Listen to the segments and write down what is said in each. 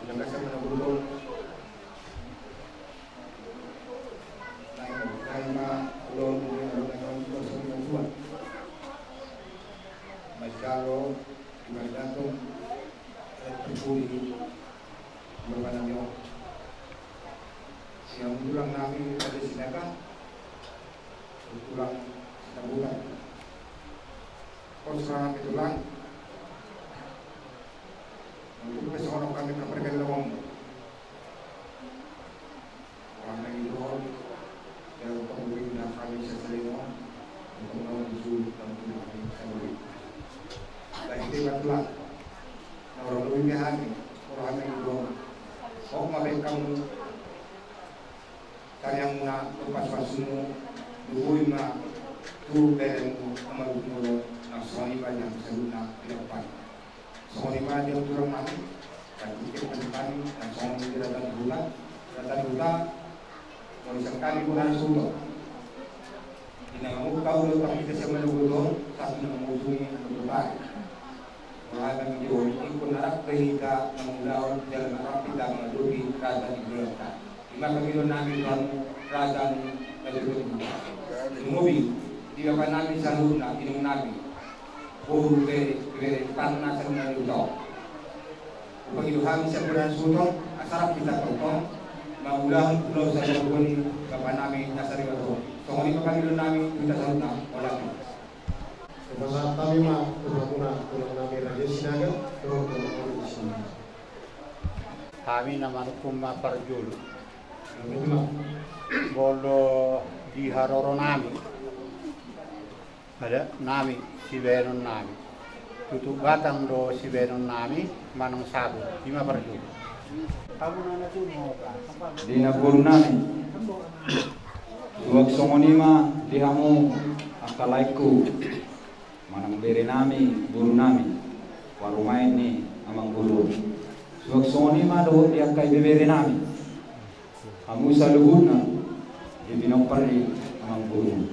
Nagkasama na bulong. Dahil ma-alon mo yung nagkakaroon ko sa mga buwan. Masyaro, ibadatong, at pagpuli, mga namin. Yang ulang namin pada sinaga, ulang sinabulan. Kung sa namin ulang, magpapos ako kami kapagalawang ang nag-iluhon, pero pag-uwing na kami sa salino, ang unang isulot ng pinagin sa ulit. Dahil hindi batla, na orang luwing niyahan, orang nag-iluhon. Kung mabengkang kanyang na lupas-pas mo, luhuin na turutin mo ang magumulo ng soniba niyang sa luna pinagpan. Soniba niyang turang namin, pag-ikip ng kami ng soniba datang bulan, o isang kali ko na sulo. Inangamukau lo kami kasi malugulo, sabi ng musungin ng babae. Mga kami diyon, ikon narak kahika ng ulaw, dalam nakapita mga lugi, kada ni Gulata. Lima pagilon namin doon, rasa ng nalulog. Lumubi, di ba pa namin sa luna, inong namin. Puro kere, paano nasa nalulog. Upang iluhami sa bulan sutong, asarap kita totong, magulang pulau sa lulog, kapag namin nasa ribato. So kung lima pagilon namin, kita sa luna, wala din. Masa kami mah tulang namin Raja Sinaga, tulang namin Sinaga. Kami naman kumaparjul. Bolo di haroro nami. Ada nami si benon nami. Tutu batang do si benon nami manong sabu. Lima parjul. Kamu nana tu mau kan? Di naguro nami. Huwag songonima dihamu akalaiku. Manang bere nami, guru nami. Warumain ni amang guru. Huwag songonima do dia kay bebere nami. Kamu sa luhod na, ibinagpari ang guru.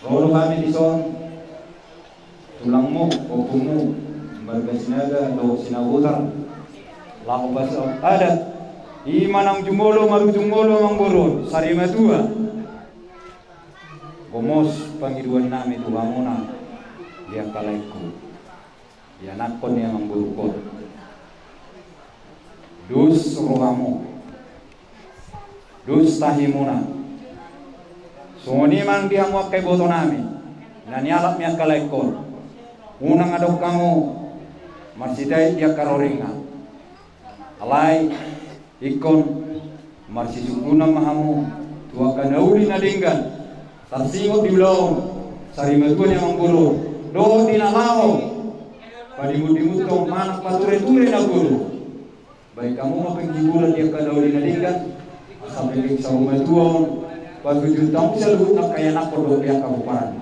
Rolo kami di son, tulang mo, opo mo, barga sinaga, do sinabutar, lako pa sa ada, iman ang jumolo, marujumolo ang guru, sarima tua. Gomos, pangiduan namin, tulang mo na, dia kalay ko, yanak ko niya ang guru ko. Dus rohamu, dus tahimuna. Soni mang dia mau kay boto nami, nanialap niya kalaikon. Unang adok kamu, marsiday dia karoringa. Alay, ikon, marsisuguna mahamu, tua kanauli na linggan. Tarsingot di ulawon, sarimatuan niya mangguro. Do dinalao, padimut-dimutong manak pature-ture na guru. Baik kamu mau penghiburan dia kadauli naligan sampai ke rumah tuan bagi jutang selalu nak kaya nak kodok dia kabupaten.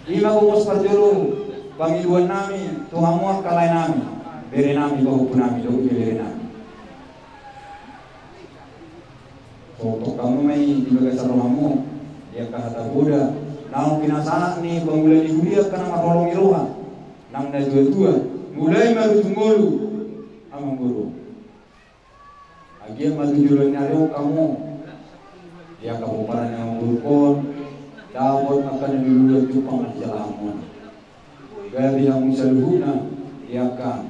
Ima umos perjulu penghiburan nami Tuhan muat kalai nami beri nami bahu pun nami doa beri nami. Untuk kamu mai di bagasar rumahmu dia kahata Buddha. Nang pinasana ni bangulan ibu dia kena marolong iroha. Nang na dua mulai marutungolu amang guru. Agian maju jualan nyariu kamu dia kabupaten yang berkon dapat akan dulu Jepang jalamun gari yang misalnya dia kan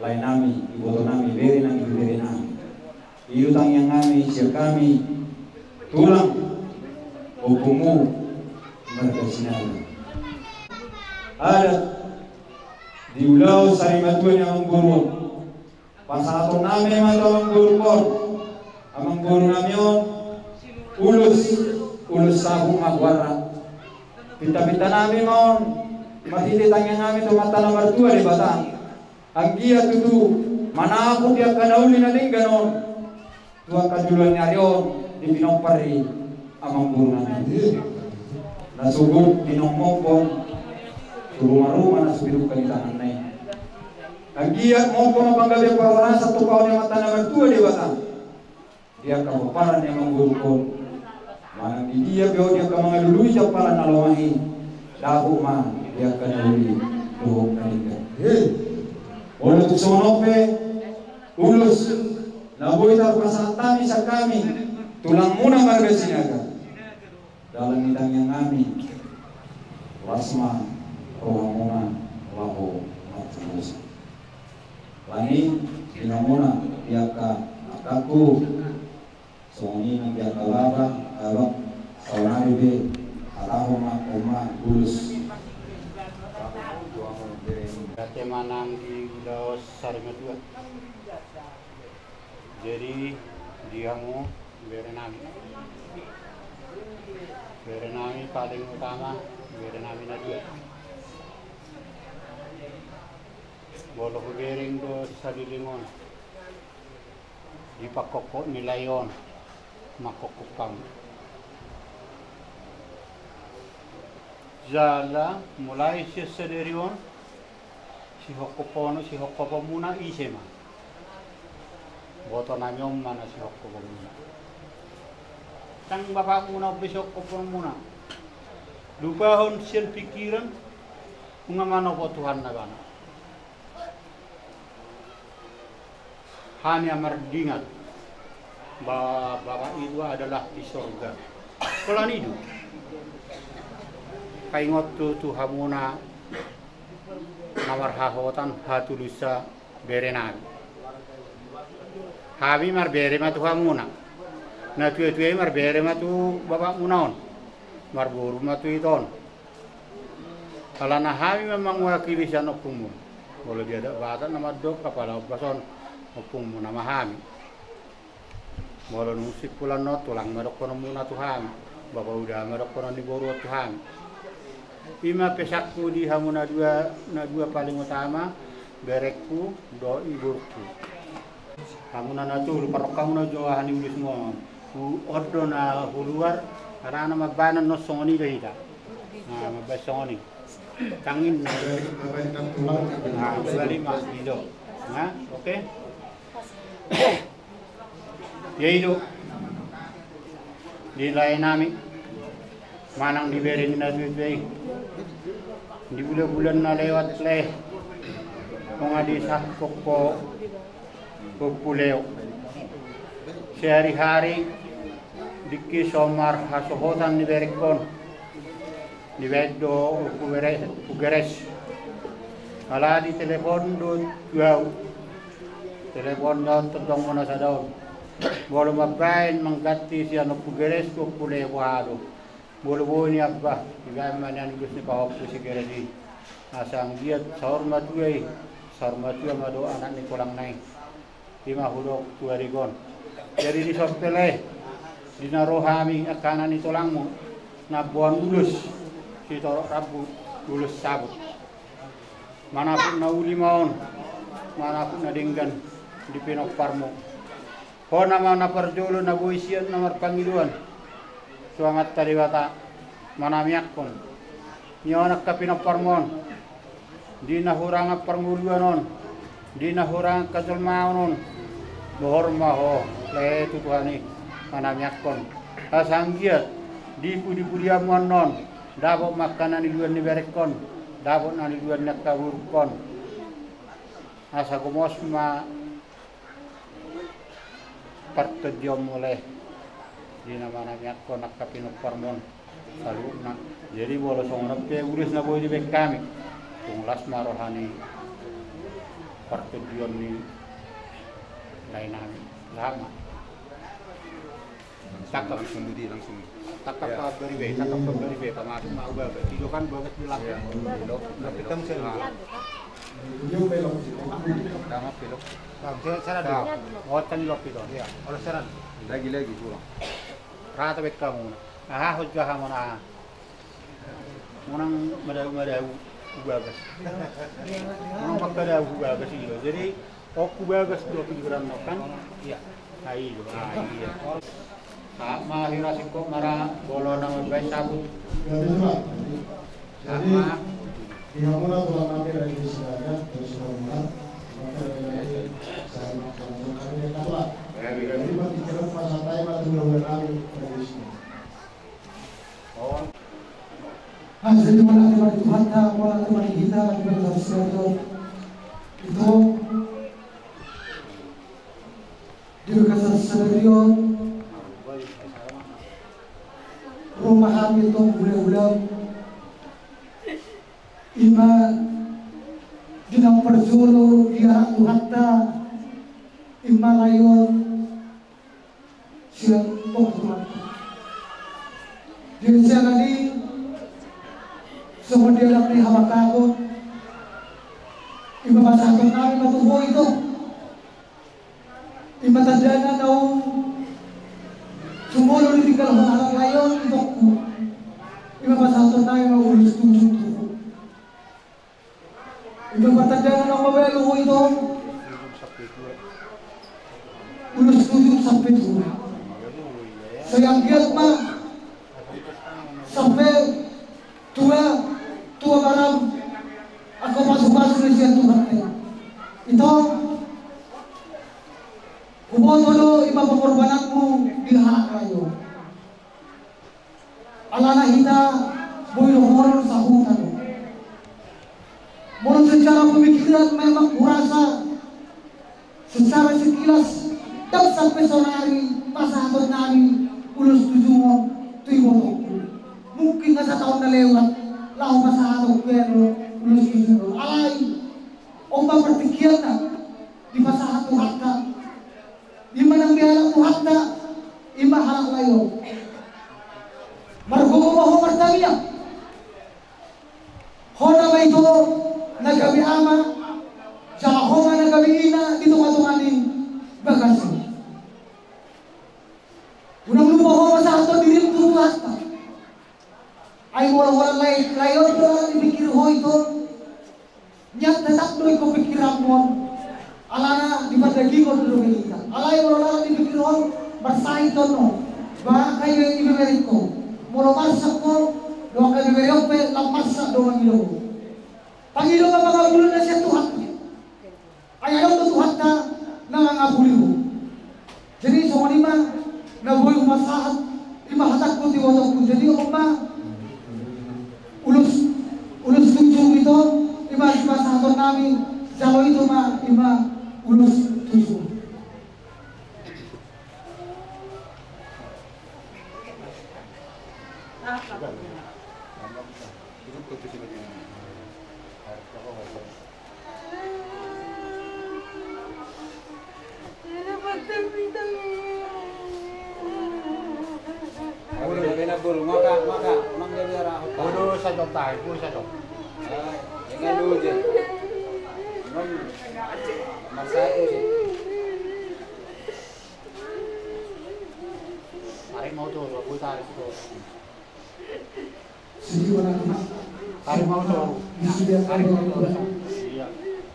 lain nami ibu nami beri nami iu tang yang nami siap kami tulang hukumu berkesinangan ada di ulau sarimatuan yang berkon pasato namin naman ang guru ko. Amang guru namin ulus sabong magwara. Pita-pita namin mo, matititang yang namin tumata na martua di batang. Ang giya tutu, manapok yang kanauli na din ganon. Tuwa kaduluan niya riyon, di pinongpari amang guru namin. Nasugod, pinongmongpong, turuma-ruma na subiruk kalitangan na yun. Agiat mau penggabe para satu kawan yang mata nama tua di batang. Dia kabupaten yang menggurukun. Mana dia bio dia kamangalului capala nalomahi. Dahu mah dia kanuli doh kaniga. Oleh tu sonope ulus naboita prasantami sa kami tulang muna marga sinaga dalam mitang yang kami wasma rohamuna waho matulus langit dinamuna piyaka akaku soni na piyaka laba alok sawanari be alahuma oma ulus Kate manang di Daos Sarimadua. Jadi dia mau berenami paling utama berenami na dua. Bolo bering do sadilingon. Di pakokok nilayon makokupang. Jala mulai sesederion si hokopono si hokopo muna isema. Boto nami mana si hokopo muna. Tang bapak muna besok hokopo muna. Lupa hon sian pikiran ungamano po Tuhan na bana. Hanya merdingat bahwa bapak itu adalah di surga. Pelan itu. Kaingot tu Tuhan muna namar hahotan hatulusa berenami. Habi mar bere matu hamuna. Na tuwe mar bere matu bapak munaon. Mar buru matu iton. Alana habi memang wakili siya opungmu. Kalau dia ada bata nama dok kapala bason opungmu nama hami. Walau nusik pulan no tulang merok kono muna Tuhan. Bapak udah merok kono di boru Tuhan. Ima pesakku di hamuna dua paling utama berekku do iburku. Hamuna na tu lupa kamu na jo hani ulis mo. Ordo na huluar karena mabana no songoni dehita. Nah mabas songoni. Tangin na bali mas ido. Nah oke. Ya itu di lain nami manang diberi na duit di bulan-bulan na lewat leh mga di sakok ko pupuleo sehari-hari dikki somar hasohotan ni berekon di bedo ugeres ala di telepon do tuaw telepon daw todong mo na sa daw bolo mabain manggati siya no ugeres ko puleo halo bolo ni abba igay man yan gusto ni kahapon si Geredi asang giat sarmatuay mado anak ni kulang nai lima huruf tuarigon jadi di sopele di narohami akanan ni tulangmu na buan ulus si torok rabu ulus sabut manapun na uli maon manapun na dinggan di pinok parmo ho nama na parjolo na buisian namar pangiluan suangat taliwata manamiakon nyonak kapinok parmon di nahurang parnguluanon di nahurang kajalmaonon bohorma ho le tutuhani manamiakon asanggiat di pudi-pudi amuan non dabok makanan iluan ni berekon dabok na iluan na kawurkon asa kumos ma partediom oleh di nama manamiakon nak kapinok parmon saluna jadi bolos songonap pe ulis na boy di bek kami tung lasma rohani pertujuan ni lain kami lama takap sendiri langsung takap beri be pamasuk mau ba itu kan bagus bilang belok hitam saya belok dama belok sana dulu hotel lok itu ya oleh sana lagi pulang rata bet kamu hujah mana munang madau bagas munang pakada bagas itu jadi bagas 20 gram kan iya ayo iya sama hirasin kok marah bolo nama baik sabut sama di hamuna tulang nabi dari Sinaga terus hormat maka dari saya makan kami kata jadi mati cerut masa tay mati bulan kami dari sini Jadi mana Tuhan kita, mana Tuhan kita, kita harus itu kasasaryo rumahan itong ulam-ulam ima dinang perjolo dia hatta ima layon siang pokok dia siang ini semua dia dapat hawa takut ima pasakot namin matubo ito ima tandana daw sumulo ni tinggal halang layon ito ima pasakot namin maulus tujuh ito patandaan ng mabelo ko ito ulos tujuh sampai tua sayang giat ma sampai tua maram ako masuk-masuk na siya Tuhan ito kumoto lo ipapagkorbananmu di hak kayo alana hita boy sa hutan mau secara pemikiran memang kurasa secara sekilas dan sampai sore hari pasahabat nami ulus tujuh tujuh mungkin nggak setahun na lewat lau pasahabat pero ulus tujuh alay omba berpikir na di pasahabat hatta di mana biarang hatta ima halak layo margomo maho martamia hona ba ito nagabi ama jahoma nagabi ina dito katunganin bagasi unang lupa ho masahato dirim turuhat ay wala layon doon dipikir ho ito nyak tetap doon ko pikiran mo alana di padagi ko doon kita alay wala dipikir ho bersaing doon ba kayo ibiberit ko mula marsak ko doon kayo ibiberit ko lamarsak doon ilo Panginoon ang mga ulo na siya Tuhan niya. Ay ayaw na Tuhan na nangangabuli mo. Jadi semua lima na boy umasahat imahatak ko tiwatong ko. Jadi ulus tujuh itu imasahaton namin jalo itu ulus tujuh.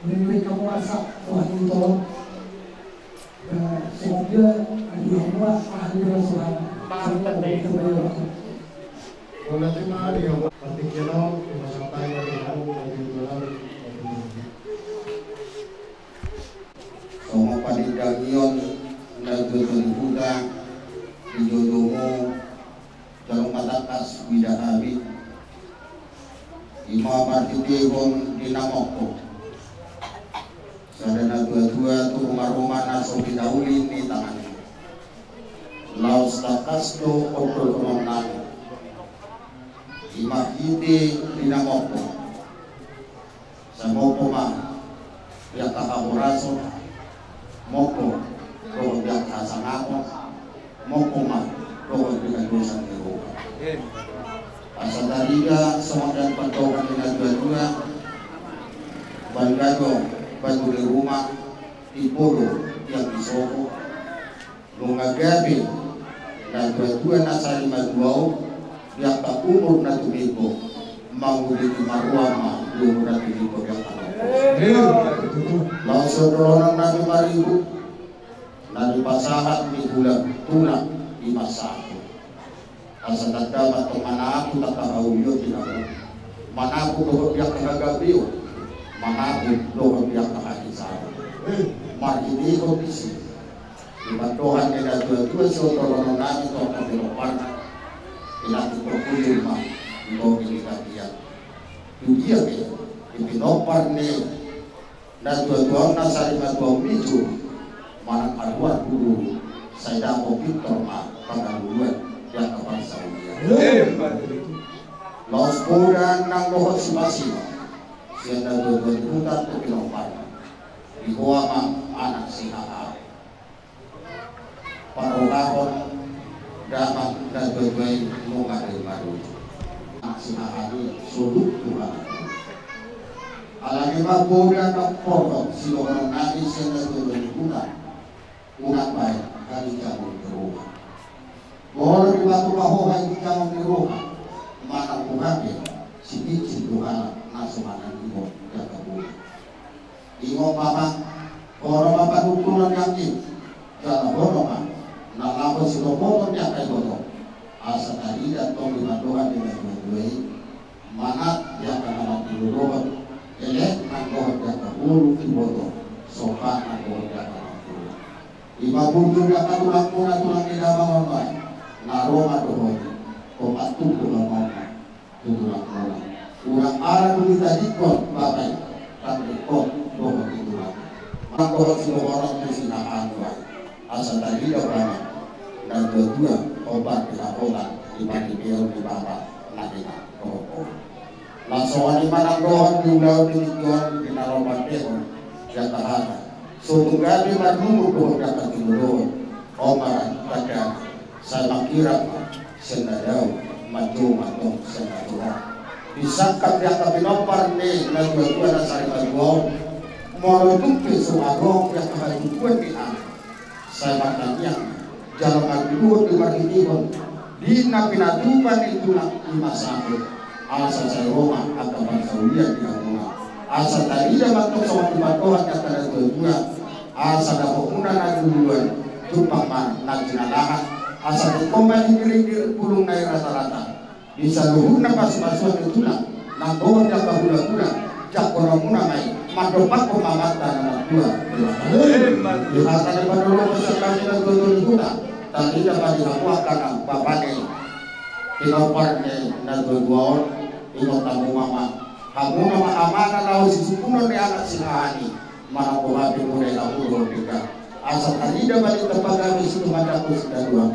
Menurut kamu rasa Tuhan itu semoga semua ahli rasulan Sama panidagion nagdudul buda ijodomo jalong matakas widahabi ima martikehon dinamoko sadana dua-dua tu rumah-rumah naso bidauli ni tangan laos takasto obrol konon ima hiti dinamoko samoko ma ya kakahuraso moko roh yang kasangako moko ma roh dengan dosa keruka asal tariga semuanya pantokan dengan dua-dua bangago batu di rumah tipolo yang disoko lungagabi dan dua-dua nasari maduau yang tak umur na tumiko mau di marwama umur na tumiko yang langsung dorong nabi maribu nabi pasahat di bulan tulang di masa asal dapat mana aku tak tahu tidak mana aku dohok dia kagagabiyo mana aku dohok dia kagisah mari ini kondisi dibantuan dengan dua-dua saudara nabi toh kebelopan ilatih berkulir mah di bawah dia dunia dia di pinopar nih dan dua-dua nasari madua miju Mana kaluar dulu saya dapat Victor panggaluan yang kapan saya Los Puran nang lohot si Basino siya na dudut-dutan to pinopar ikuha ka anak si Haa parokahon dapat nagagay mga maru anak si Haa suluk Tuhan alagi ba Puran ng porto sino ka namin siya na dudut-dutan unang baik kali kamu di rumah. Mohon dibantu bahwa kali kamu di rumah. Mana bukannya si Bicin Tuhan nasumanan Imo yang kabur. Imo papa orang bapak dukungan yakin jangan borongan. Nalapo si Lopoto yang kayak bodoh. Asa tadi dan tong dibantuan dengan dua-dua. Mana yang akan diurut. Elek nangkoh yang kabur di bodoh. Sopan nangkoh yang Iba bundur dapat tulang di dalam orang naroma dohoi kopat tuku orang tulang urang arah dulu tadi kot bagai tapi kot dohoi tulang mangkot si orang persinahan doai asal tadi dah banyak dan dua obat dilakukan dibanding biar di bawah naikkan dohoi langsung di mana dohoi diulau di tujuan di naroma dehon yang tahan Sutunggabi madumur doon dapat tinuloy Omaran, Badan, sa makirap senadaw, matong senadura. Disangkap yang kapinopar ni nagwagwa na sa rimagwaw Morotukpi sumarong yang kahalukuan ni ang sa makanyang jalan magluhod di marhitibon di na pinatupan ito na imasakot asa sa Roma at kapag sa ulian di ang asa talida matok sa matibatohan at kanagwagwa asa na una na duluan tupang man nagsinalahan asa na kumahigirig pulong na rata-rata bisa luhur na pas-pasuan ito lang nang bawang na kahula-hula jak orang muna may madopak pemamata na dua ihata na padulong sa kami na dudul-hula talida pa dihapuakan ang babane pinopar ni nagwagwaon ingot ang umama hamuna maamana na si supunon ni anak sinahani mana buhabi mulai lahur dika asal talida balik tempat kami situ madaku sudah dua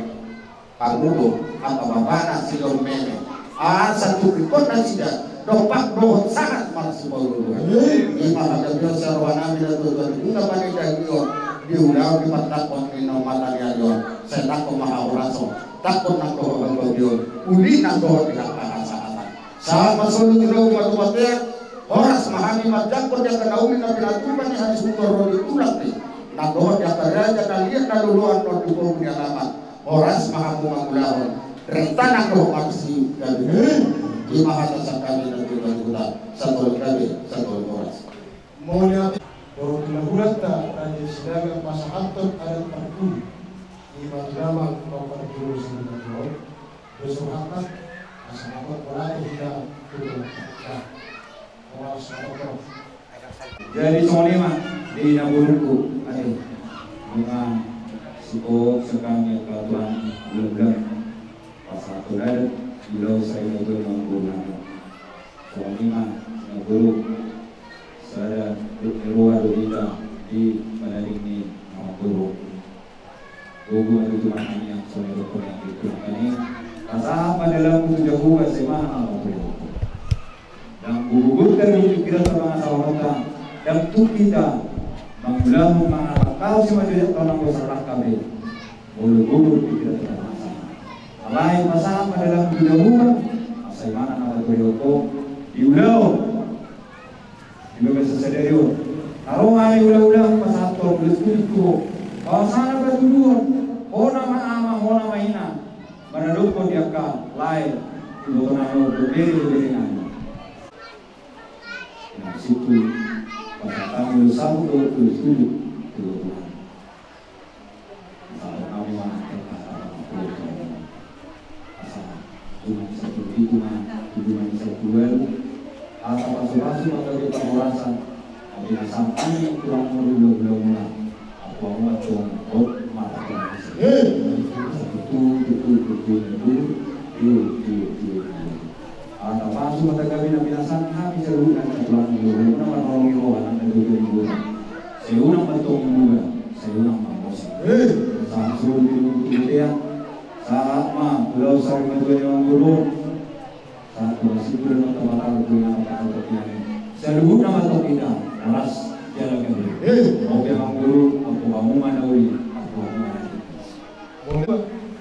pangulo apa babana silom mene asal tukikot na sida dopak dohot sangat malah si pauluan ima kadabio sarwana bila tutuan una panida diyon diulau di patakon ni nomata diyon saya takut maha oraso takut nak dohot ang diyon uli nak dohot dihapakan sama solo tinaw matumatir Horas mahami madjakot yang kenaumi na pinatupan ni hadis mutoro di ulang ni nagdohot yang keraja na liat na luluan no di bawah alamat Horas mahamu mangulahon rentanang doh maksi gabi di mahata sa kami na tulang satu gabi satu Horas Maunya baru dilakukan tak raja sedang pasahantot adat terkuli di Madinah kau pada dulu sebelum itu bersuhakat asal berada hingga tulang Jadi sonima di naburku ada mga siko sekang kelatuan belum pasal tu ada bilau saya itu menggunakan sonima naburu saya luar kita di balik ni naburu buku itu maknanya yang sonima yang itu ini pasal dalam tujuh buku semana naburu dan gugurkan hidup kita sama sahabat dan tu kita mengulang mengalakal si majulah orang bersalah kami boleh gugur kita sama alai masalah dalam hidup asai mana nama berjoko diulau juga sesederiu kalau hari ulang pasal tu boleh itu pasal berdua hona maama hona maina menaduk pun diakal lain itu nama berbeda dengan situ pada tahun satu tujuh kalau kami mengatakan asal cuma satu hitungan satu asal pasu-pasu atau kita merasa kami sampai kurang belum apa macam mata atau pasu mata kami na binasan kami serukan sa tulang mulu na manolong iwan ang nagdudulong seunang batong mulu seunang Kau menjadi orang guru. Satu masih belum teman punya apa ini. Seluruh nama kita alas jalan ini. Oke orang guru, aku kamu mana uli, aku kamu mana.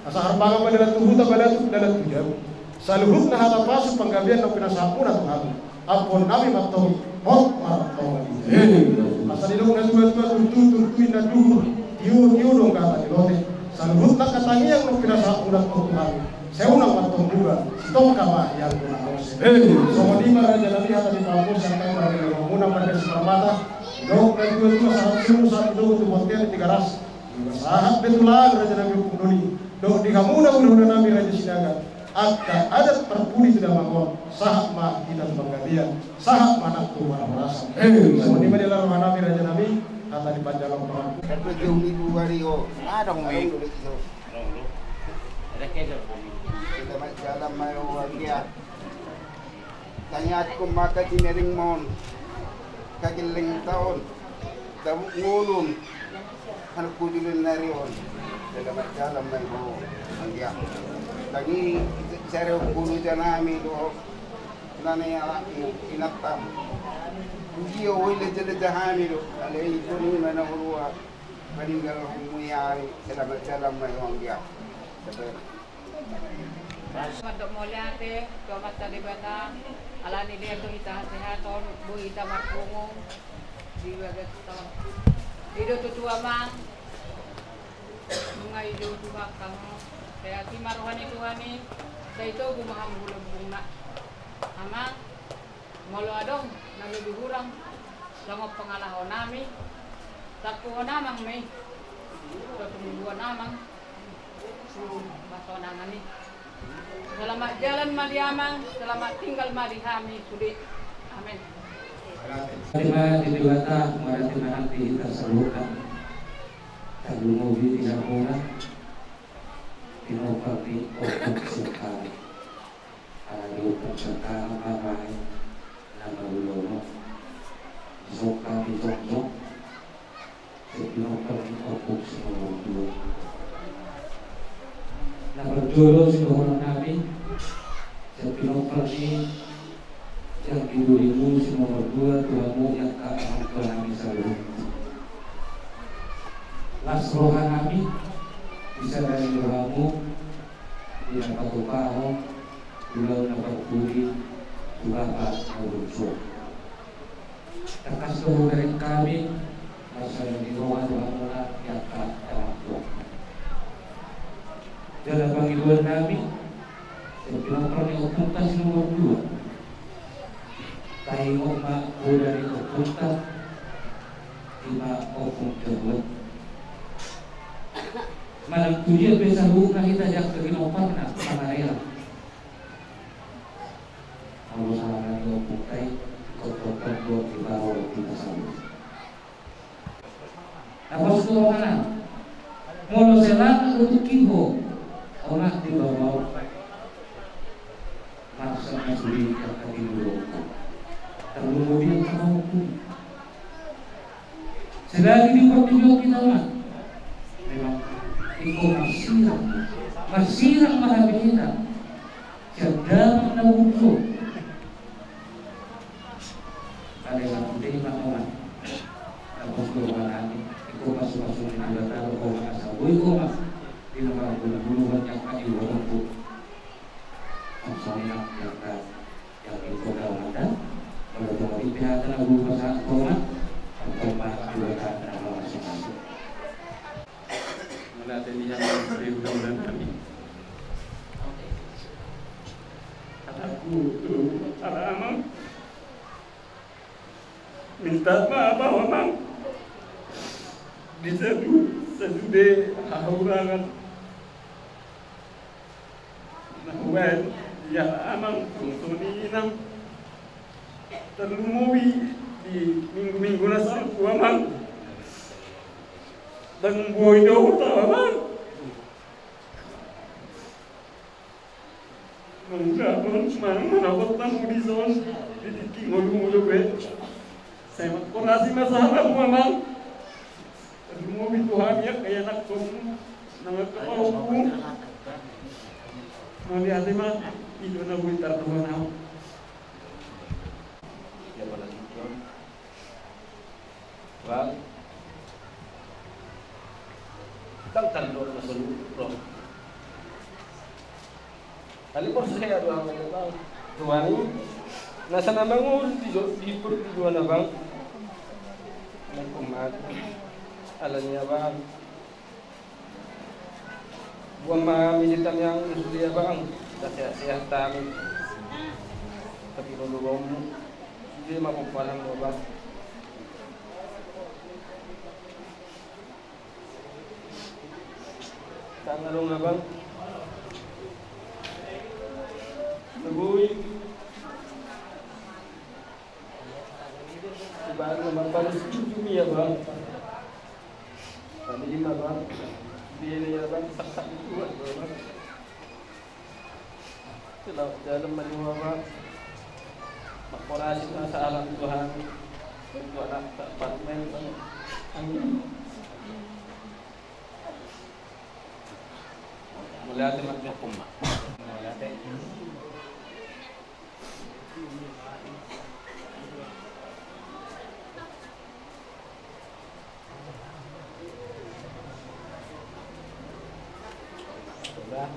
Asa harbangan pada tubuh tak pada tujuh. Saluhut nah hata pasu penggabian no pinasapuna Tuhan. Apun nabi matau mot matau. Asa di dong na tutuin na tiu dong kata di lote. Saluhut nak katangi yang no pinasapuna Tuhan. Seunang matau juga. Sitong kama yang guna hose. Somo di mana jalan hata di kampus yang kaya pada muna pada sepermata. Dong na dua saat semu saat itu untuk montir di garas. Sahat betulan raja nabi pundoli. Dong di kamu udah nabi raja sinaga. Adat perpuni sudah mangkon sahak ma kita penggabian sahak mana tu mana merasa seperti mana dalam nabi raja nabi kata di panjalan perang tapi jauh ibu wario ada ngomong dulu itu kita masih dalam mayu waria tanya aku maka cinering mon kagiling tahun tamu ngulun anak kudulun narion dalam mayu waria lagi saya bulu janami do nane inatam dia wile jele jahami do ale ikuni mana huwa meninggal humuyari salam mai wangya Mandok moliate tomat talibata alani dia to ita sehaton bu ita marpungu diwagat tahun hidup tutua mang bunga hidup tuwa kamu kaya ti maruhani tuhani sa ito gumaham bulong na amang molo adong nagibihurang langop pangalaho nami takpo namang may tutumbuan namang su baso nangani selamat jalan madiamang selamat tinggal madihami sudi amin. Terima diliwata marati nanti terselukan terlumubi tidak murah pinopati otak sekali ada otak sekali marai nama ulono zoka di jok pinopati otak semua dua nama jolo semua nabi pinopati yang diberimu semua dua Tuhanmu yang kau kami selalu lasroha nabi bisa dari doamu tidak pakai paham pulau dapat budi juga pas berusaha terkas doa dari kami masa yang doa doa yang tak terlalu dalam panggilan kami sebelum kami okultas nomor 2 tayo ma dari okultas 5 okul tersebut malam tujuh besar buka kita jak ke inopan nak pangarela. Kalau salah lagi opukai kotor dua di bawah kita sama. Apa suruh mana? Molo selang untuk kibo orang di bawah masa masuri kata dulu. Terlalu dia tahu pun. Selagi di video kita lah. Memang iko masirang mahabihina siadam na uso adalah putih mahawan tapos kurbanani iko masuk-masuk di batalo ko asawa iko mas di mga bulu-buluhan yang kaiwan po ang sonak yang iko daw ada kalau mga ipihatan ang buka sa komat ang pagmahatuatan ang mga masuk-masuk melatih yang mudah-mudahan kami. Aku para amang minta maaf bahwa mang bisa sesudah haurangan nahuan ya amang tungtuni nang terlumui di minggu-minggu nasal amang dan boy daw taman mengurang manakot ng udison ditiking ulu-ulu saya magkurasi masalah mamang lumubit Tuhan ya kaya nakong nangagkapawang Noli ate mah itu na buitar tuan aku. Ya pada itu. Wah. Tang dulu masuk roh. Kali pun saya doang bang. Tuan nasa namangun di perut dua nabang. Kumat alanya bang. Buang militan yang sudah bang, sehat kami. Tapi kalau dia mampu palang bang. Tak ngalung abang. Sebui. Baru makan cumi ya bang. Tadi lima bang. Dia ni abang sak buat bang. Selalu dalam menua bang. Korasi masa alam Tuhan. Untuk anak tak partner bang. Amin. Mulai dengan hukum mak. Mulai. Sudah.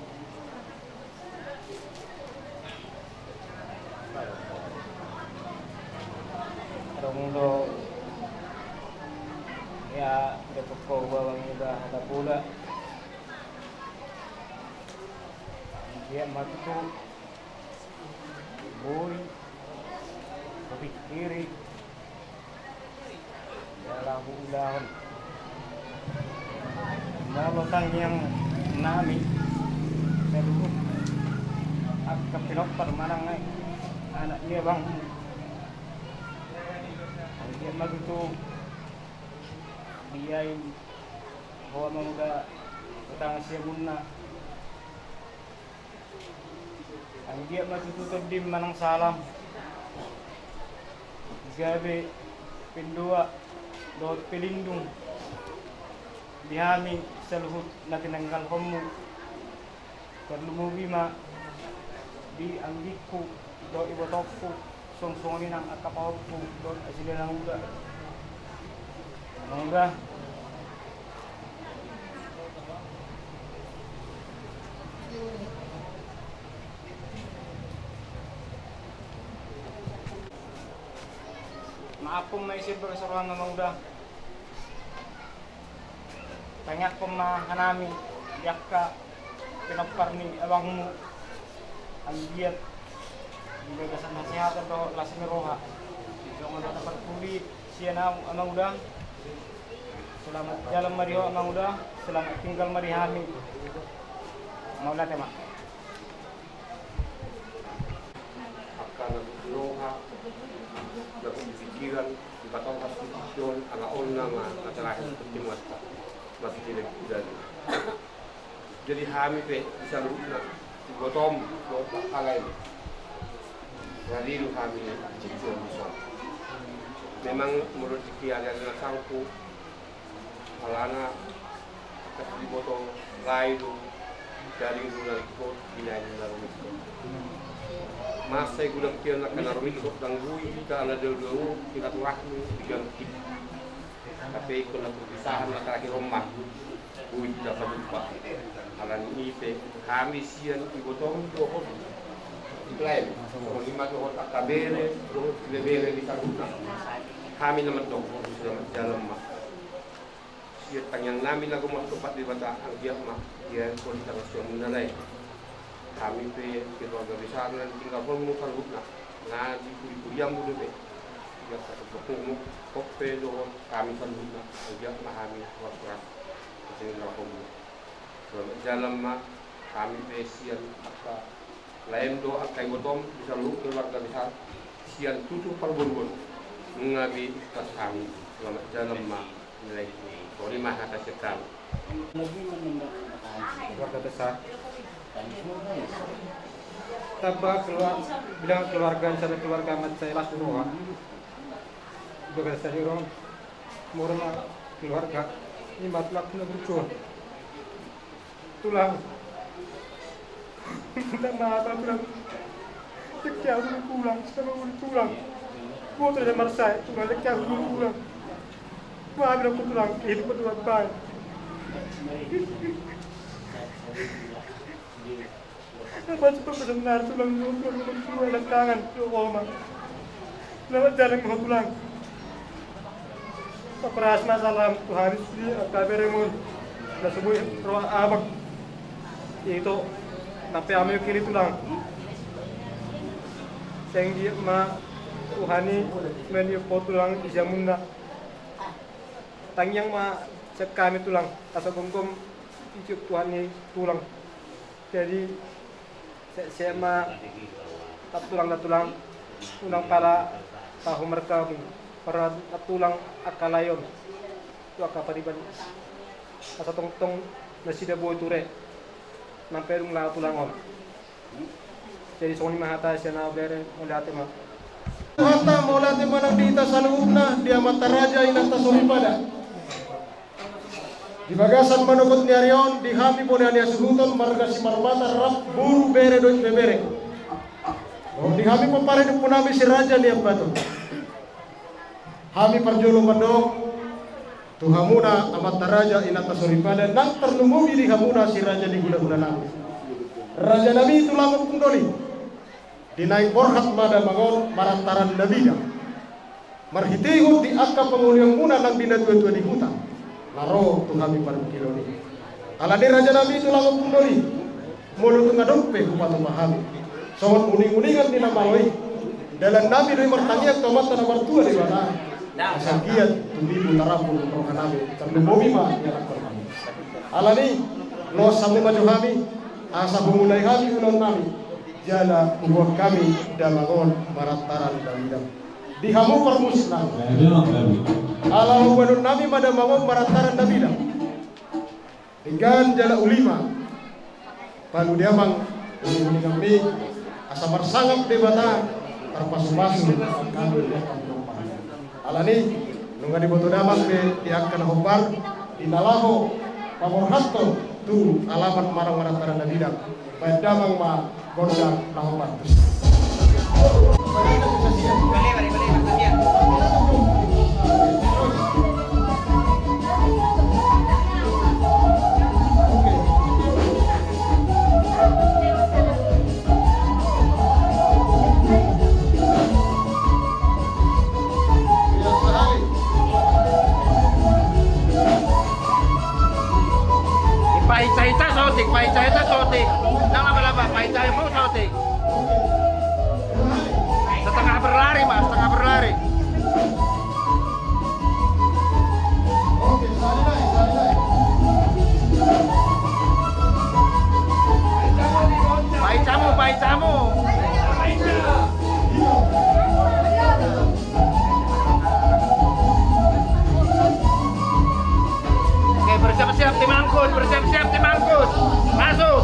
Romulo ya dapat kau bawang udah ada pula. Dia matu boy tapi kiri dalam ulang malotang yang nami dulu agak pinopar manang anak dia bang dia magutu dia bawa muda utang siya muna. Ang dia matututod din manang salam. Gabi pindua dot pilindung. Dihami sa luhut na tinanggal mo. Karlumubi ma di anggi ko do ibotok ko songsongin ang akapawag ko do asila ng uga. Uga. Maapong maisip berkeseruan memang udah banyak pemahanami yakka pinapar ni abangmu ang diet gagasan nasihat atau lasin roha jangan dapat pulih siya na amang udah selamat jalan mariho amang udah selamat tinggal marihami maulah tema akan roha pikiran di batang konstitusi alaon nama acara pertemuan masih tidak dan jadi kami teh bisa lupa botom botak alai jadi lu kami cincin bisa memang menurut sekian yang sangku alana kasih botol lain dari bulan itu bila ini lalu masa gulang kian nak kena rumit kok tanggui jika ada dulu kita turahmi diganti tapi ikut nak perpisahan laki-laki rumah bui dapat lupa alan ini pe kami sian ibu tong dohon klaim kalau lima dohon tak kabere dohon lebere di saruna kami nama dohon sudah jalan mah sian tanyang nami lagu mau tempat di bata anggiat mah dia pun terus yang menilai kami pe keluarga besar dan tinggal pun muka lupa nah di kuriam dulu pe ya satu pokok kopi doon kami kan lupa dia kami keluarga jadi lakukan jalan mah kami pe sian apa lain do akai botom bisa lu keluarga besar sian tutup perbun mengabi kas kami selamat jalan mah nilai sorry mah kata sekal keluarga besar tabak keluar bilang keluarga saya keluarga amat saya las dulu bekas saya orang murna keluarga ini matlak na bercuan tulang minta maaf bilang lekya dulu pulang, sama udah pulang. Gua terus marsai, cuma lekya dulu pulang. Gua bilang aku pulang, hidup kedua baik. Apa cukup benar tulang dua tangan Roma. Lewat jalan mau pulang. Peras masalah Tuhan istri kaberemun. Na semua roh abak. Itu nape ame kiri tulang. Senggi ma Tuhani meni potulang jamunda. Tangyang ma cek kami tulang. Asa gongkom itu Tuhani tulang. Jadi saya ma tulang unang para tahu mereka para tulang akalayon itu akapariban asa tong nasida boy ture namperung la tulang om jadi soni mahata siana bere olate ma Hata molate manang dita salubna dia mata raja inang tasori pada di bagasan manukut ni Arion di hami pone ania suhuton marga si marmata rap buru bere doi bebere di hami papare di punami si raja ni abato hami parjolo mandok tuhamuna amat raja inata soripada nang terlumugi di hamuna si raja di guna-guna nami raja nabi itu lamat pundoli dinaik borhat mada mangon marantaran nabida marhitihut di akka penguliang muna nang dina tua-tua di hutan laro tu kami pada kilo ni. Alani raja nabi itu langsung pundoli. Mulu tu ngadompe kupatu pahami. Sobat uning-uningan di nama loi. Dalam nabi doi mertangiak tomat tanah mertua di mana. Asal kiat tu bibu tarapun rokan nabi. Terlalu bomi mah yang kami. Alani lo sambil maju kami. Asa memulai kami ulang nabi. Jala membuat kami damangon marantaran dalidam. Dihamu permusnah. Allah hubanun nabi madamawam marantaran nabila. Dengan jala ulima. Palu diamang ini kami asa marsangap debata terpasu-pasu kami alani nunga di boto damang be diakan hobar di nalaho pamor hatto tu alamat marang marantaran nabila. Baik damang ma gondang nahobar terus. Paicahita sotik, nang laba-laba, paicahita mau sotik. Setengah berlari mas, setengah berlari. Paicamu. Oke, bersiap-siap tim angkut, Masuk.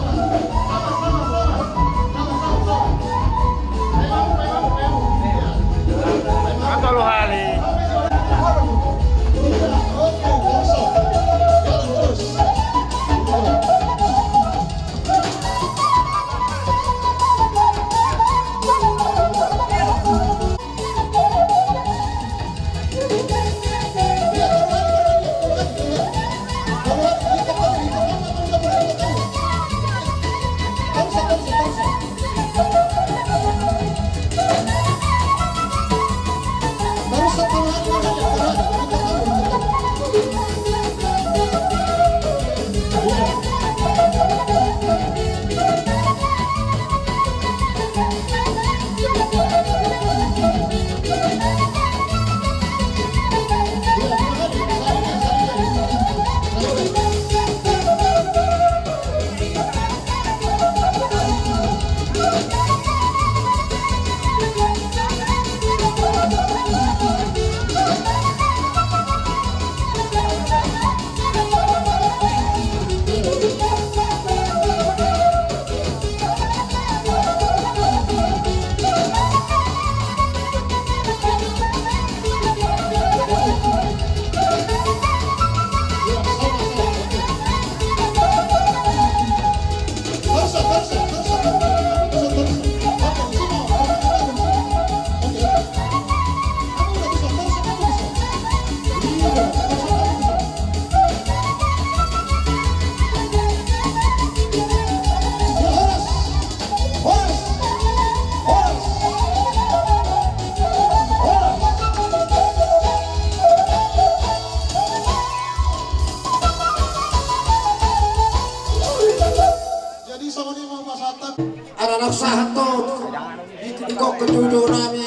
Lalu nami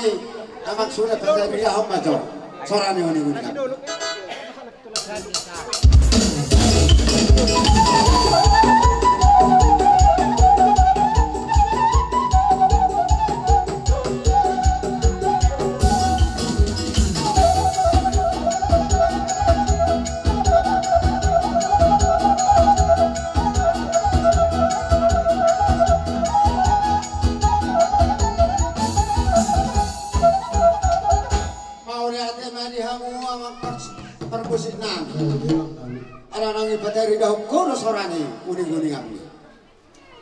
amak sudah terjadi ahok macam sorane uni-uni. Perkusik nang, ada nangi bateri dah kono sorani kuning kami.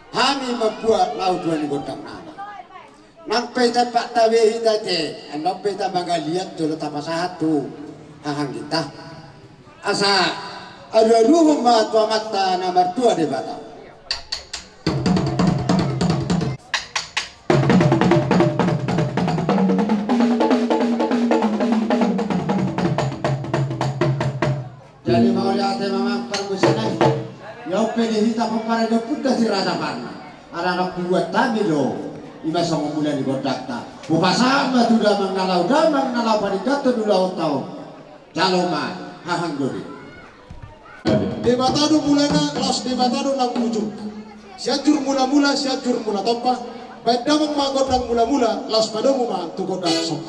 Kami membuat laut dua ni godang nang. Nang peta pak tawe hita je, nang peta bangga lihat jolo tapa satu, hang kita. Asa ada rumah tua mata nomor 2 di Batam. Jadi mau lihat memang permusikan ya pilih kita pemparah pun si rasa panah anak-anak buat tadi loh ima sama mulai di godakta buka sama sudah mengalau damang nalau padikata dulu tahun jaloma hahang dori di batadu mulana kelas di batadu nang ujung siajur mula-mula siajur mula topa baik damang magodang mula-mula kelas padamu mah tu godang sok.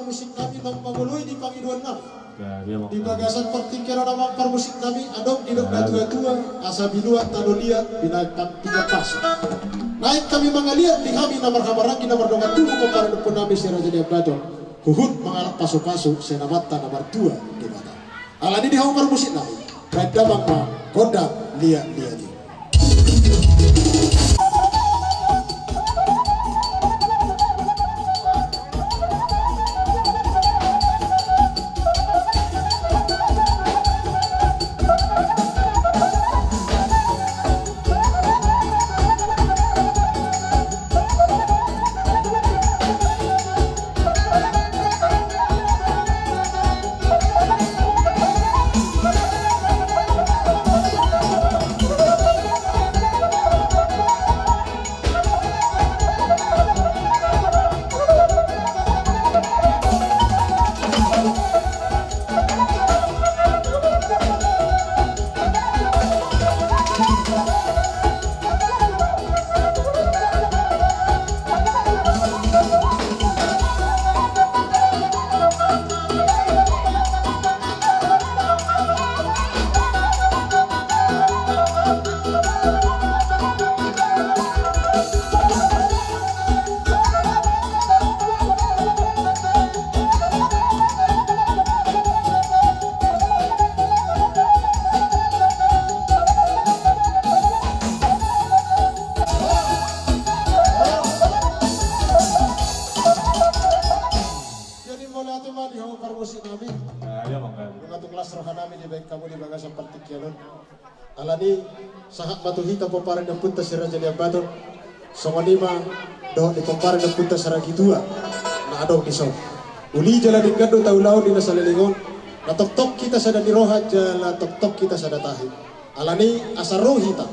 Musik kami nang pamului di pangiduan kami. Di bagasan pertingkiran nama permusik kami adok di dok tua asa biluan tadolia binaik 3 pas. Naik kami mengaliat di kami nomor kamaraki nomor 2 kemarin pun kami siraja dia bato. Huhut mengalap pasu-pasu senamata nomor 2 di mata. Alani di hau permusik kami. Baik damang ma kodam liat di. Alani sahat batu hita poparan dan punta siraja dia baton songonima do di poparan dan punta saragi 2 na adong di song uli jala di gado tau laut di nasalilingon na tok kita sada di roha jala tok kita sada tahi alani asaro hita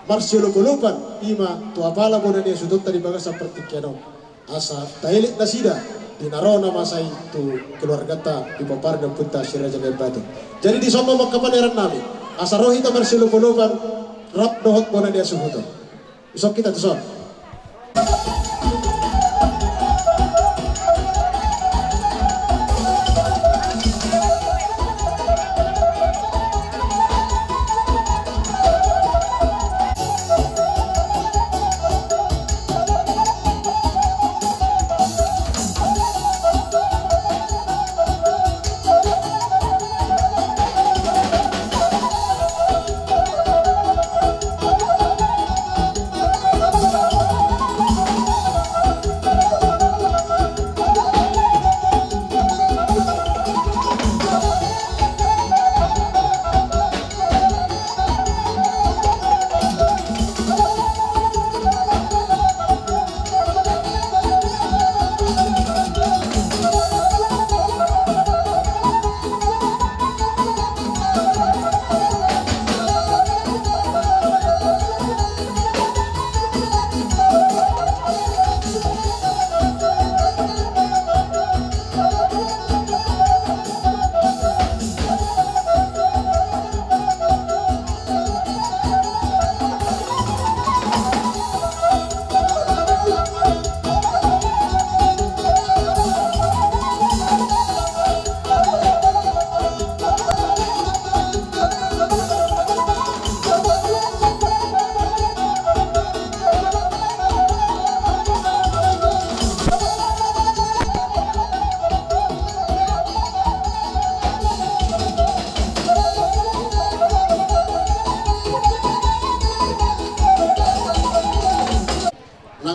marsiolo kolopan ima tu apala bona dia sudut tadi bagasa pertikiano asa tailik nasida di narona masai tu keluarga ta di poparan dan punta siraja dia baton jadi di somo makapaneran nami asaro hita bersilup-lupan rap dohot bona dia suhuto isok kita tuh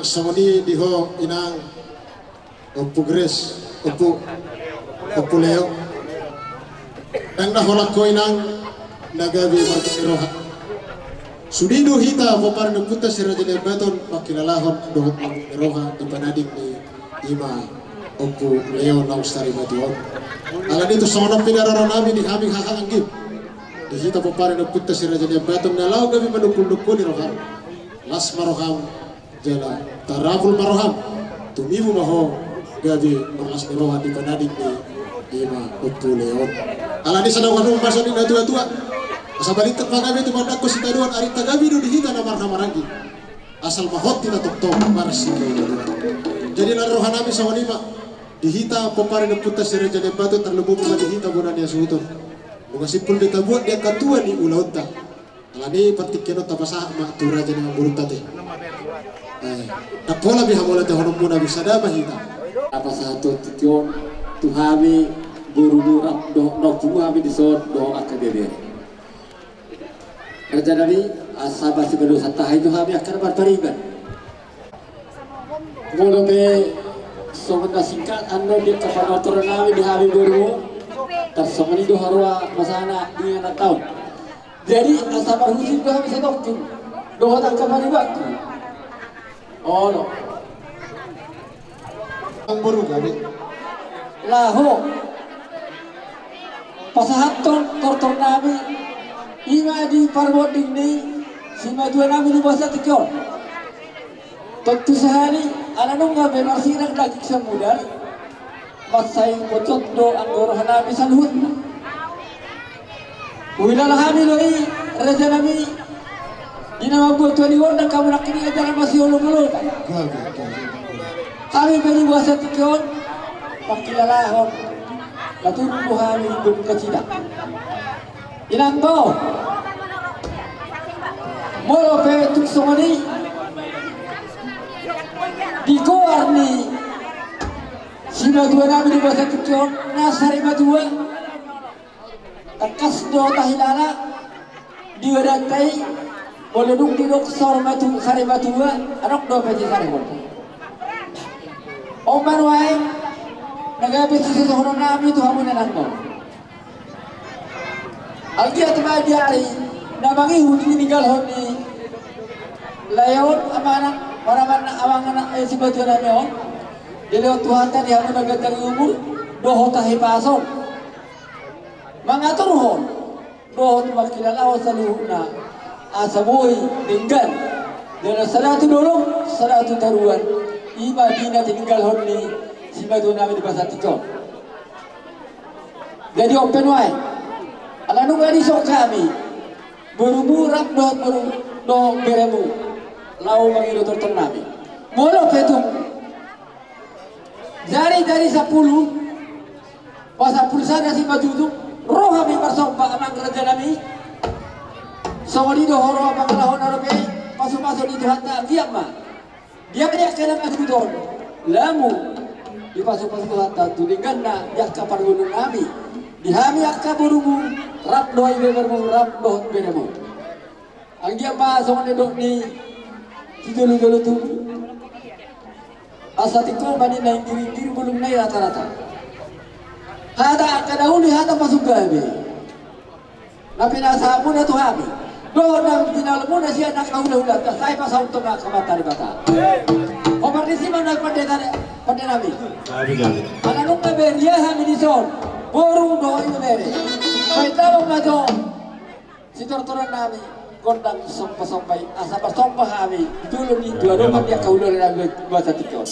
songoni diho inang Opu Gres, Opu Leo. Nang naholak ko inang nagabi markiroha. Sudido hita popar ng puta si Raja Beton pakilalahon dohot ng iroha ipanadig ni Ima Opu Leo na ustari matuon. Ala dito songonong pinararo namin ni aming hakaanggib. Di hita popar ng puta si Raja Beton na lao gabi manukul-nukul iroha. Las maroham jala taraful maroham tumimu maho gabi malas iroha ipanadig ni Ima Opu Leo. Ala di sana wanu masuk di tua-tua. Asa balik pa kami tu mandak ko si taduan ari tagabi do dihita na marhamaranggi. Asal mahot kita tok-tok marsi. Jadi lan rohan nabi sawanima dihita popare na puta si Raja Beton terlebih pa dihita bunan dia suhuton. Bunga sipul kita buat dia katua ni ulautta. Ala ni patik keno tapasa ma tu raja ni burutta te. Napola bihamola te hono muna bisa da bahita. Apa satu tition tuhami buru-buru do kami disod do akademi. Kerja dari asal si bedu satah itu kami akan berpariban. Mula be sobat singkat ando di kapal motor kami di hari baru tersomani do harua masana di anak tahun. Jadi asal berhusin do kami sedokkin do hotak kapal waktu. Oh no. Ang baru kami. Laho. Pasahaton tortor nabi. Ima di parwoding ni sima dua nabi di bahasa tikor. Tentu sehari ananong nga bemarsinang lagi samudar masay bocot do anggor nabi salhut. Uwilah kami doi raja nabi di nama buat tuan dan kamu nak ini ajaran masih ulung-ulung. Kami beri bahasa tikor pakilalahon laturun kami dun kecida. Ilang to molo pe tuk somani di koar ni sima dua nabi di bahasa tikor nasari madua takas do tahilana di wadatai boleh duk di dok sor matu sari madua anok do peji sari bodo omar wae nagabe sisi hono nabi tu hamun nanto Algia teman dia hari, namangi hudi tinggal honi, layon amanang mana awang anak si batu nameon, jadi Tuhan tadi yang menagatang umur, doh tahi pasok, mengatur hon, doh tu makilan awas saluhna, asabui tinggal, dan salatu dolong, salatu taruan, iba dina tinggal honi, si batu name di bahasa tikor, jadi open wide. Alanu gani sok kami beruburak do beremu lau mangido tertenami molo petung dari 10 pas 10 sana si majudu roh kami bersompa amang kerja nami somali do horo apa kalahon arope masuk di hatta diam ma dia kena masudon lamu di pasuk hatta tudingan na yak kapar gunung nami di hami akka berubu rap doy bebermu rap doh beremu ang dia ma somane dok ni tidulu tu asatiko mani na diri bulung nai rata-rata hada kadahuli hada masuk gabe napi nasa mo na to hami do na tinal mo na siya nakahula-hula ta sai pa sa utong kamata ni bata o partisipang nagpandeta nami anong kaberya hami ni son Boru do itu bere. May tawag na do. Si torturan namin kondang sompa-sompay asa pasompa kami. Dulo ni dua rumah dia kaulo na bahasa tikor.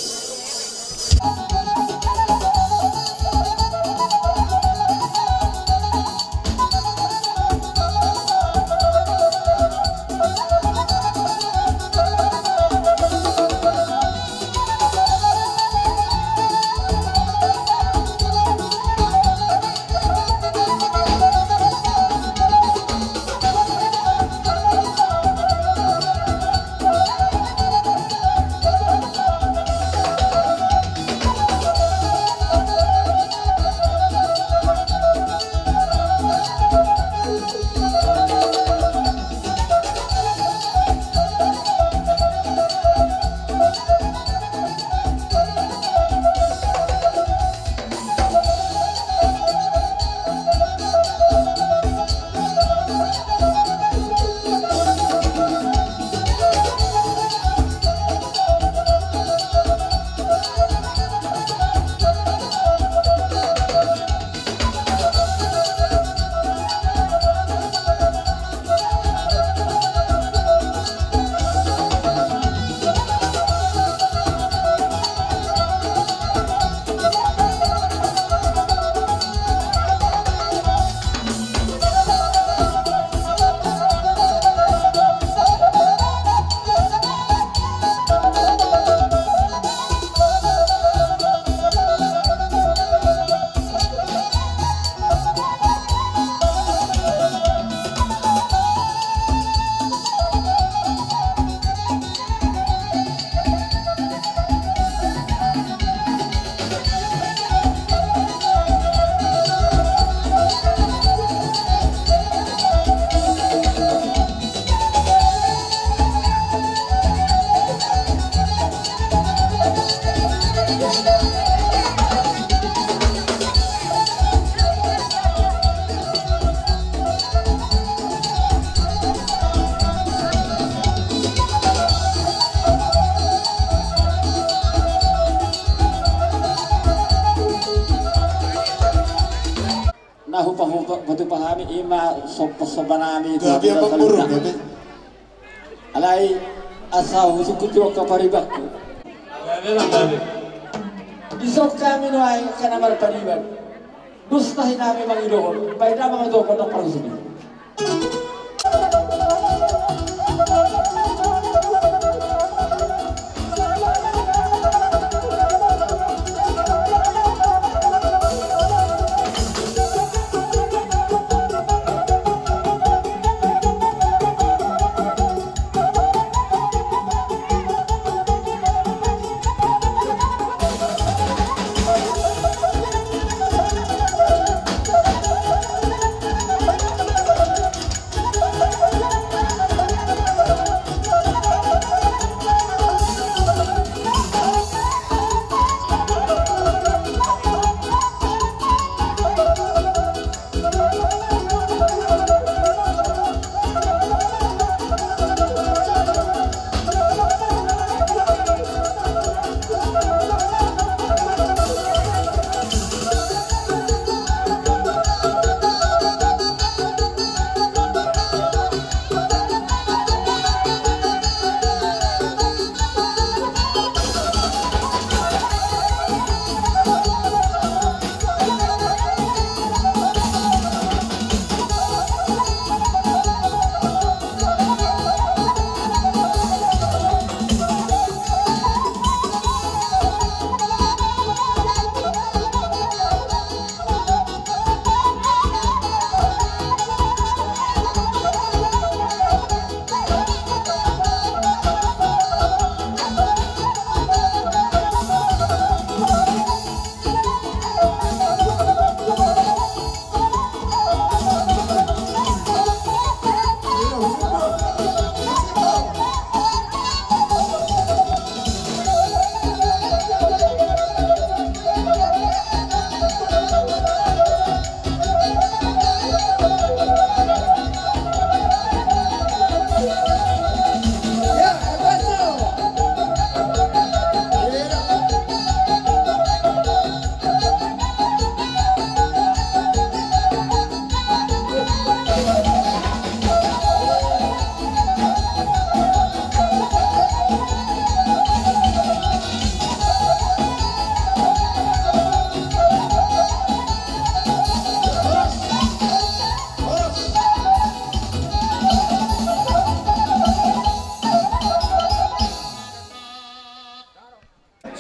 batu pahami ima sobanami Gabi ang pagpuro, gabi. Alay asaw sukutu ka paribakku. Gabi lang gabi. Isok kami no ay kanamar paniban. Gustahin namin Panginoon. Baik na mga dokon ng parusuni.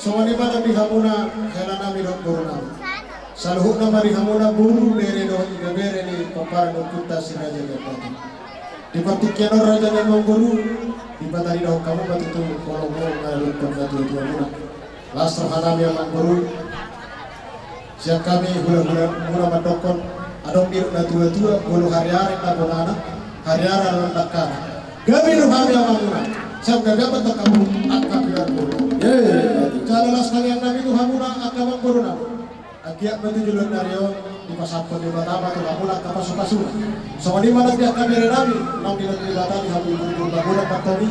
Sawani mana bihamuna kailan namin ang corona. Sa luhok na marihamuna buru bere do igabere ni papara do kita si Raja Gapati. Di patikyan o Raja ng guru, di patari daw kamu batutu kolong mo ngayon pagkatu itu muna. Lastro hanami ang guru. Siya kami hula-hula muna madokon adong biru na tua-tua bulu hari-hari na bonana, hari-hari na nakana. Gabi no kami ang muna. Siya gagapat na kamu at kapilan guru. Kalau sekalian nabi itu hamuna akamang corona. Agiat bertujuan Dario di pasapon di Batama tu hamuna kapasu-pasu. So di mana dia kamera nabi, nang di Batama di hampir hamuna patoni.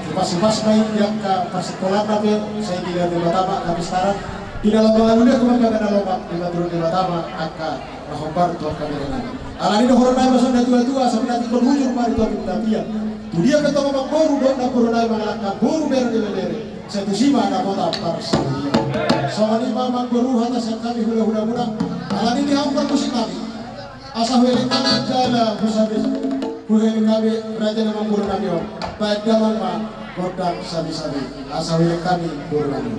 Di pas-pas main dia ke pasikolah nabi, saya dilihat di Batama kami sekarang di dalam bangunan dia kemana ada lomba di Batama di Batama angka rahombar tu kamera nabi. Alani dah corona masuk dah tua-tua sampai nanti berhujur mari tu kita tu dia ketemu mak boru dok dah corona mengalahkan boru berdiri. Satu sima ada kota parsa. Soalnya mamang guru atas yang kami hula-hula muda. Alani dihampar musik kami. Asal heli kami jala bersabis. Heli kami raja nama guru kami. Baik dalam ma kodam sabi-sabi. Asal heli kami guru kami.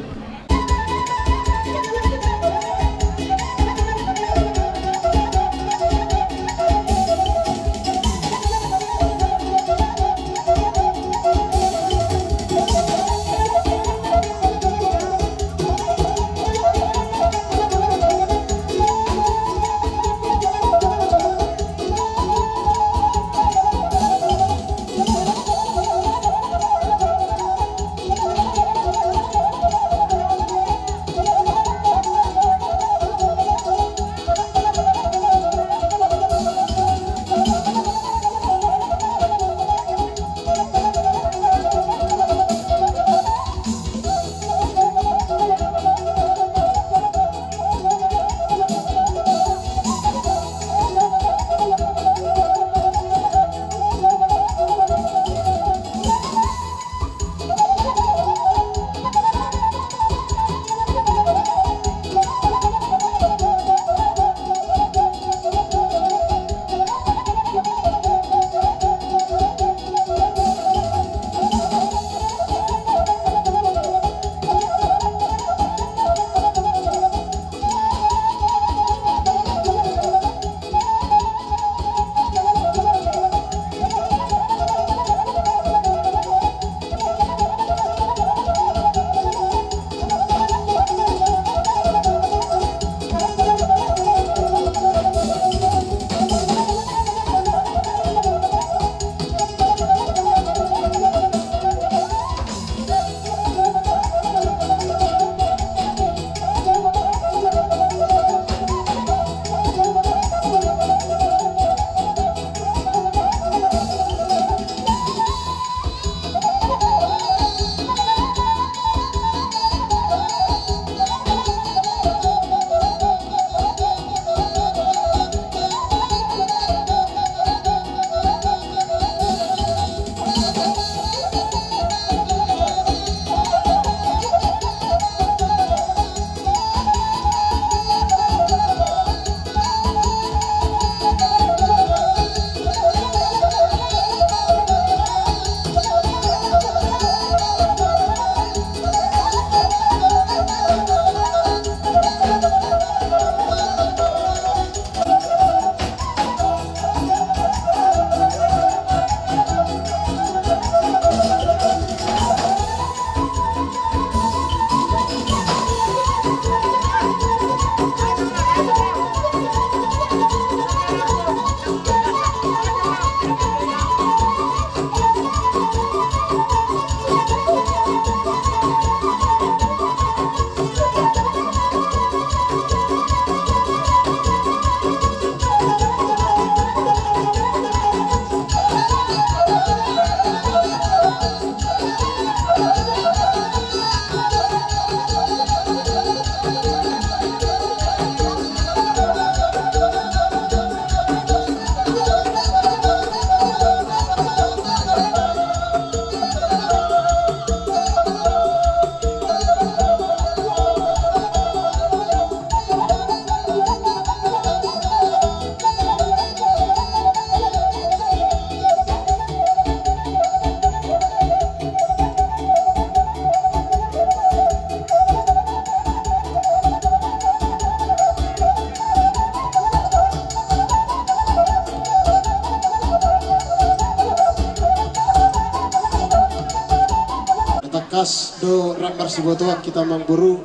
Jelas do rambar sibotoa kita mangburu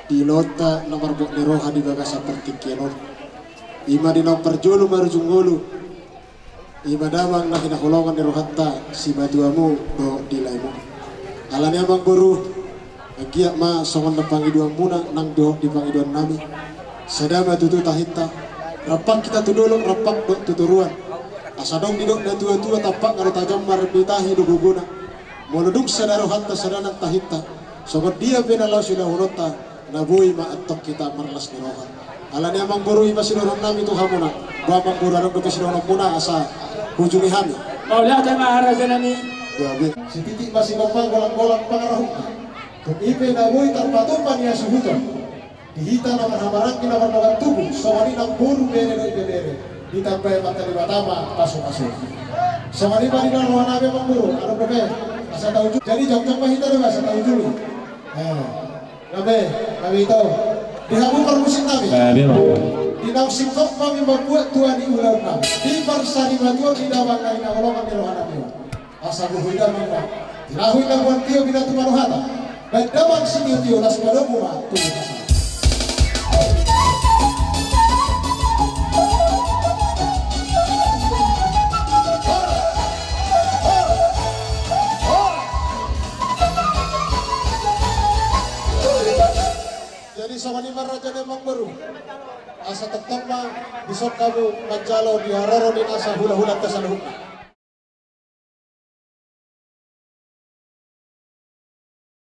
di lota nomor bok niroha di bagas seperti kenon. Ima di nomor jolu marujungolu. Ima damang na hinakulongan nirohatta si batuamu do dilaimu. Alanya mangburu agia ma songon na pangiduan muna nang do di pangiduan nami. Sadama tutu tahita. Rapak kita tudolong rapak do tuturuan. Asadong didok na tua-tua tapak ngaro tajam marbitahi do guguna. Moloduk sadaro hatta sadana tahita. Sobat dia benalau sudah hunota nabui ma atok kita marlas nirohan. Alani amang buru iba sinurong nami tu hamuna. Ba amang buru arang do sinurong muna asa hujungi hami. Maulah jamaah raja nami. Babe, si titik masih ngopang golang-golang pangarahuk. Kung ipe nabui terpatupan ya suhuton. Dihita na marhamarang kinamarmagang tubuh. Sawani ng buru bere do ibebere. Ditambay mata di batama pasok-pasok. Sawani ba di naluhan nabi amang buru? Ano bebe? Asa tahu juga. Jadi jam-jam mahita dong, asa tahu juga. Nabe itu. Dihamu permusim nabi. Dinang singkok kami membuat Tuhan di ulang nabi. Di barsani batuan di dawang lain awalongan di rohana nabi. Asa buhuida mina. Tinahuida buat tio bila tu manuhata. Baik dawang sini tio nas pada bunga tubuh kasar. Sawani maraja memang baru asa tetap mah bisok kamu mencalo di haroro di nasa hula-hula kesan hula.